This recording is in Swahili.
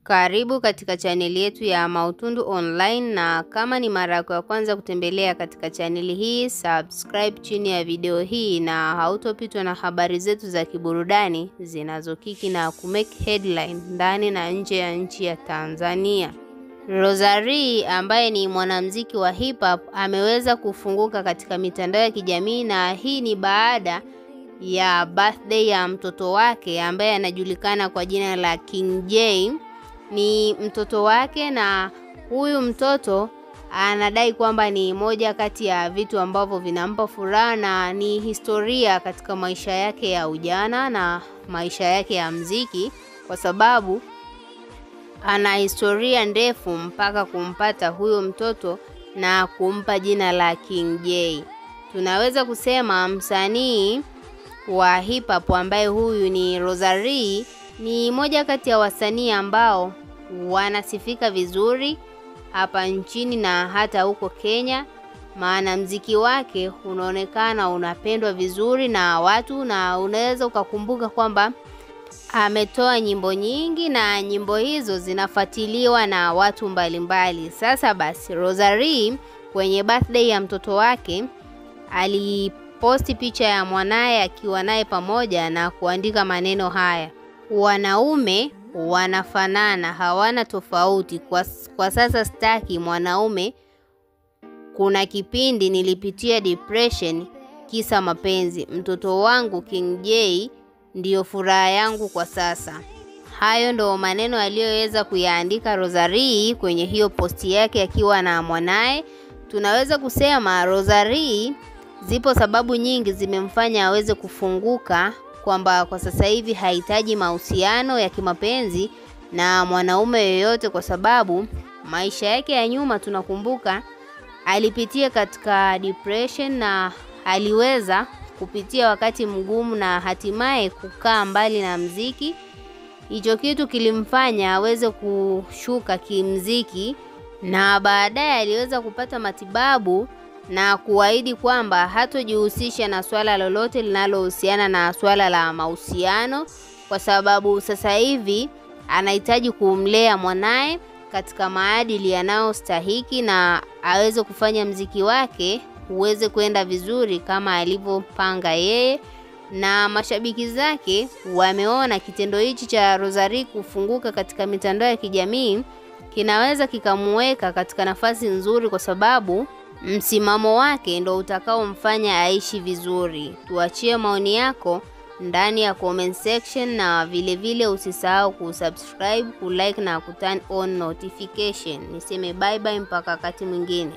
Karibu katika chaneli yetu ya Mautundu Online, na kama ni mara yako ya kwanza kutembelea katika chaneli hii, subscribe chini ya video hii na hautopitwa na habari zetu za kiburudani zinazokiki na kumake headline ndani na nje ya nchi ya Tanzania. Rosary ambaye ni mwanamuziki wa hip hop ameweza kufunguka katika mitandao ya kijamii, na hii ni baada ya birthday ya mtoto wake ambaye anajulikana kwa jina la King J. Ni mtoto wake, na huyu mtoto anadai kwamba ni moja kati ya vitu ambavyo vinampa furaha na ni historia katika maisha yake ya ujana na maisha yake ya muziki, kwa sababu ana historia ndefu mpaka kumpata huyo mtoto na kumpa jina la King J. Tunaweza kusema msanii wa hip hop ambaye huyu ni Rosary ni moja kati ya wasanii ambao wanasifika vizuri hapa nchini na hata huko Kenya, maana muziki wake unaonekana unapendwa vizuri na watu, na unaweza ukakumbuka kwamba ametoa nyimbo nyingi na nyimbo hizo zinafuatiliwa na watu mbalimbali. Sasa basi, Rosary kwenye birthday ya mtoto wake aliposti picha ya mwanae akiwa naye pamoja na kuandika maneno haya: wanaume wanafanana, hawana tofauti. Kwa sasa sitaki mwanaume. Kuna kipindi nilipitia depression kisa mapenzi. Mtoto wangu King J ndiyo furaha yangu kwa sasa. Hayo ndo maneno aliyoweza kuyaandika Rosary kwenye hiyo posti yake akiwa na mwanae. Tunaweza kusema Rosary, zipo sababu nyingi zimemfanya aweze kufunguka kwamba kwa sasa hivi hahitaji mahusiano ya kimapenzi na mwanaume yoyote, kwa sababu maisha yake ya nyuma tunakumbuka alipitia katika depression na aliweza kupitia wakati mgumu na hatimaye kukaa mbali na muziki. Hicho kitu kilimfanya aweze kushuka kimuziki, na baadaye aliweza kupata matibabu na kuahidi kwamba hatojihusisha na swala lolote linalohusiana na swala la mahusiano, kwa sababu sasa hivi anahitaji kumlea mwanae katika maadili yanayostahiki na aweze kufanya muziki wake uweze kwenda vizuri kama alivyopanga yeye. Na mashabiki zake wameona kitendo hichi cha Rosary kufunguka katika mitandao ya kijamii kinaweza kikamuweka katika nafasi nzuri, kwa sababu msimamo wake ndo utakaomfanya aishi vizuri. Tuachie maoni yako ndani ya comment section, na vile usisahau kusubscribe, kulike na kuturn on notification. Niseme bye bye mpaka wakati mwingine.